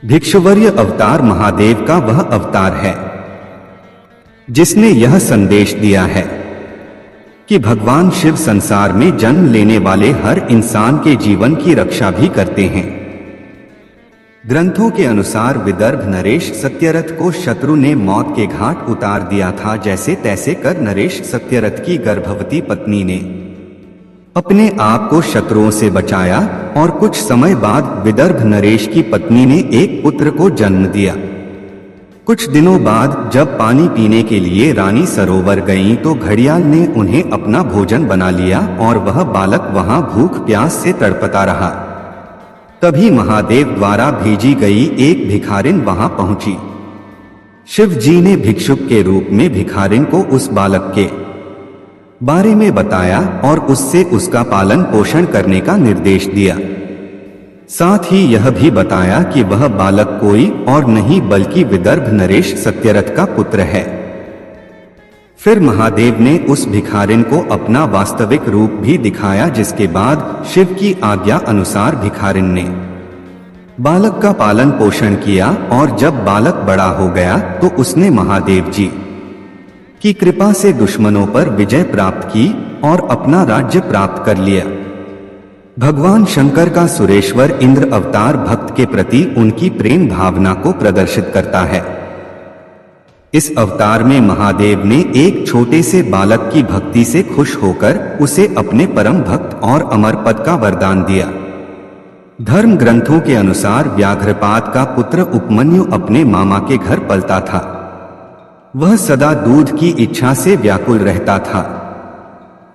भिक्षुवर्य अवतार महादेव का वह अवतार है जिसने यह संदेश दिया है कि भगवान शिव संसार में जन्म लेने वाले हर इंसान के जीवन की रक्षा भी करते हैं। ग्रंथों के अनुसार विदर्भ नरेश सत्यरथ को शत्रु ने मौत के घाट उतार दिया था। जैसे तैसे कर नरेश सत्यरथ की गर्भवती पत्नी ने अपने आप को शत्रुओं से बचाया और कुछ समय बाद विदर्भ नरेश की पत्नी ने एक पुत्र को जन्म दिया। कुछ दिनों बाद जब पानी पीने के लिए रानी सरोवर गईं तो घड़ियाल ने उन्हें अपना भोजन बना लिया और वह बालक वहां भूख प्यास से तड़पता रहा। तभी महादेव द्वारा भेजी गई एक भिखारिन वहां पहुंची। शिव जी ने भिक्षुक के रूप में भिखारिन को उस बालक के बारे में बताया और उससे उसका पालन पोषण करने का निर्देश दिया। साथ ही यह भी बताया कि वह बालक कोई और नहीं बल्कि विदर्भ नरेश सत्यरथ का पुत्र है। फिर महादेव ने उस भिखारिन को अपना वास्तविक रूप भी दिखाया, जिसके बाद शिव की आज्ञा अनुसार भिखारिन ने बालक का पालन पोषण किया और जब बालक बड़ा हो गया तो उसने महादेव जी की कृपा से दुश्मनों पर विजय प्राप्त की और अपना राज्य प्राप्त कर लिया। भगवान शंकर का सुरेश्वर इंद्र अवतार भक्त के प्रति उनकी प्रेम भावना को प्रदर्शित करता है। इस अवतार में महादेव ने एक छोटे से बालक की भक्ति से खुश होकर उसे अपने परम भक्त और अमर पद का वरदान दिया। धर्म ग्रंथों के अनुसार व्याघ्रपाद का पुत्र उपमन्यु अपने मामा के घर पलता था। वह सदा दूध की इच्छा से व्याकुल रहता था।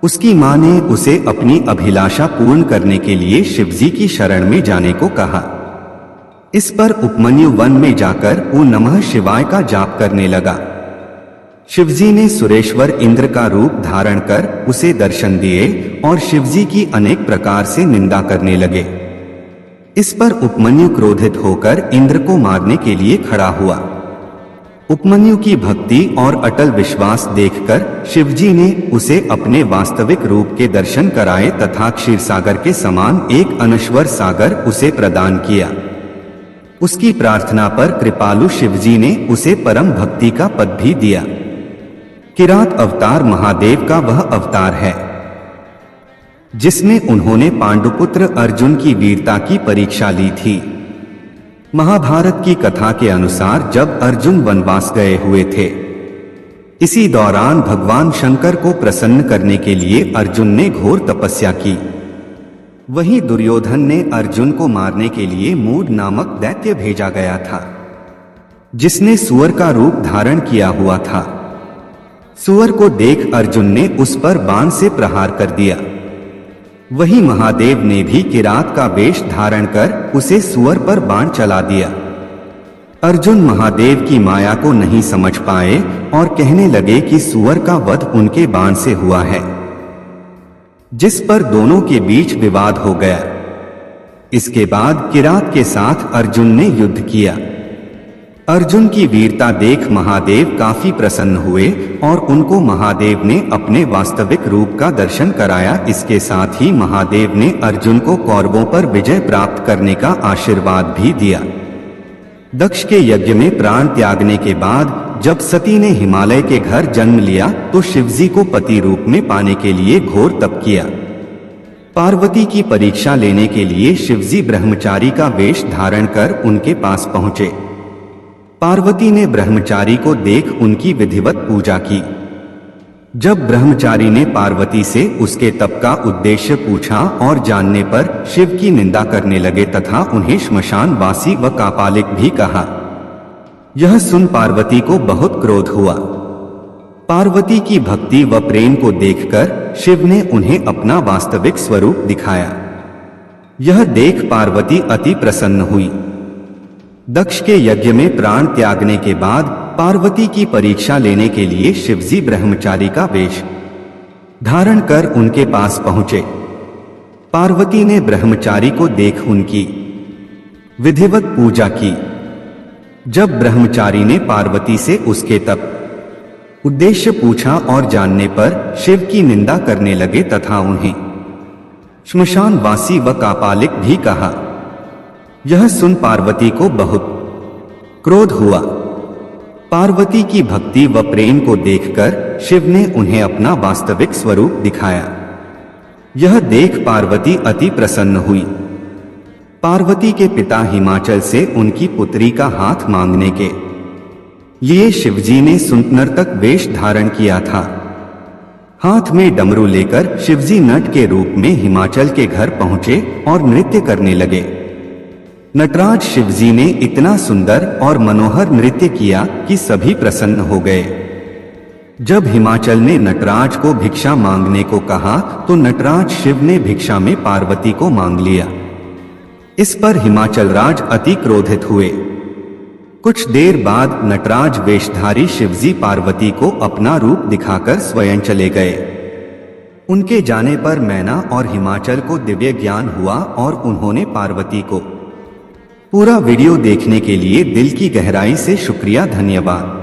उसकी मां ने उसे अपनी अभिलाषा पूर्ण करने के लिए शिवजी की शरण में जाने को कहा। इस पर उपमन्यु वन में जाकर ओ नमः शिवाय का जाप करने लगा। शिवजी ने सुरेश्वर इंद्र का रूप धारण कर उसे दर्शन दिए और शिवजी की अनेक प्रकार से निंदा करने लगे। इस पर उपमन्यु क्रोधित होकर इंद्र को मारने के लिए खड़ा हुआ। उपमन्यु की भक्ति और अटल विश्वास देखकर शिवजी ने उसे अपने वास्तविक रूप के दर्शन कराए तथा क्षीरसागर के समान एक अनश्वर सागर उसे प्रदान किया। उसकी प्रार्थना पर कृपालु शिवजी ने उसे परम भक्ति का पद भी दिया। किरात अवतार महादेव का वह अवतार है जिसमें उन्होंने पांडुपुत्र अर्जुन की वीरता की परीक्षा ली थी। महाभारत की कथा के अनुसार जब अर्जुन वनवास गए हुए थे, इसी दौरान भगवान शंकर को प्रसन्न करने के लिए अर्जुन ने घोर तपस्या की। वहीं दुर्योधन ने अर्जुन को मारने के लिए मूढ़ नामक दैत्य भेजा गया था, जिसने सुअर का रूप धारण किया हुआ था। सुअर को देख अर्जुन ने उस पर बाण से प्रहार कर दिया। वही महादेव ने भी किरात का वेश धारण कर उसे सुअर पर बाण चला दिया। अर्जुन महादेव की माया को नहीं समझ पाए और कहने लगे कि सुअर का वध उनके बाण से हुआ है, जिस पर दोनों के बीच विवाद हो गया। इसके बाद किरात के साथ अर्जुन ने युद्ध किया। अर्जुन की वीरता देख महादेव काफी प्रसन्न हुए और उनको महादेव ने अपने वास्तविक रूप का दर्शन कराया। इसके साथ ही महादेव ने अर्जुन को कौरवों पर विजय प्राप्त करने का आशीर्वाद भी दिया। दक्ष के यज्ञ में प्राण त्यागने के बाद जब सती ने हिमालय के घर जन्म लिया तो शिवजी को पति रूप में पाने के लिए घोर तप किया। पार्वती की परीक्षा लेने के लिए शिवजी ब्रह्मचारी का वेश धारण कर उनके पास पहुंचे। पार्वती ने ब्रह्मचारी को देख उनकी विधिवत पूजा की। जब ब्रह्मचारी ने पार्वती से उसके तप का उद्देश्य पूछा और जानने पर शिव की निंदा करने लगे तथा उन्हें श्मशान वासी व कापालिक भी कहा। यह सुन पार्वती को बहुत क्रोध हुआ। पार्वती की भक्ति व प्रेम को देखकर शिव ने उन्हें अपना वास्तविक स्वरूप दिखाया। यह देख पार्वती अति प्रसन्न हुई। दक्ष के यज्ञ में प्राण त्यागने के बाद पार्वती की परीक्षा लेने के लिए शिवजी ब्रह्मचारी का वेश धारण कर उनके पास पहुंचे। पार्वती ने ब्रह्मचारी को देख उनकी विधिवत पूजा की। जब ब्रह्मचारी ने पार्वती से उसके तप उद्देश्य पूछा और जानने पर शिव की निंदा करने लगे तथा उन्हें श्मशान वासी व कापालिक भी कहा। यह सुन पार्वती को बहुत क्रोध हुआ। पार्वती की भक्ति व प्रेम को देखकर शिव ने उन्हें अपना वास्तविक स्वरूप दिखाया। यह देख पार्वती अति प्रसन्न हुई। पार्वती के पिता हिमाचल से उनकी पुत्री का हाथ मांगने के लिए शिवजी ने सुंदरतक वेश धारण किया था। हाथ में डमरू लेकर शिवजी नट के रूप में हिमाचल के घर पहुंचे और नृत्य करने लगे। नटराज शिवजी ने इतना सुंदर और मनोहर नृत्य किया कि सभी प्रसन्न हो गए। जब हिमाचल ने नटराज को भिक्षा मांगने को कहा तो नटराज शिव ने भिक्षा में पार्वती को मांग लिया। इस पर हिमाचल राज अति क्रोधित हुए। कुछ देर बाद नटराज वेशधारी शिवजी पार्वती को अपना रूप दिखाकर स्वयं चले गए। उनके जाने पर मैना और हिमाचल को दिव्य ज्ञान हुआ और उन्होंने पार्वती को। पूरा वीडियो देखने के लिए दिल की गहराई से शुक्रिया, धन्यवाद।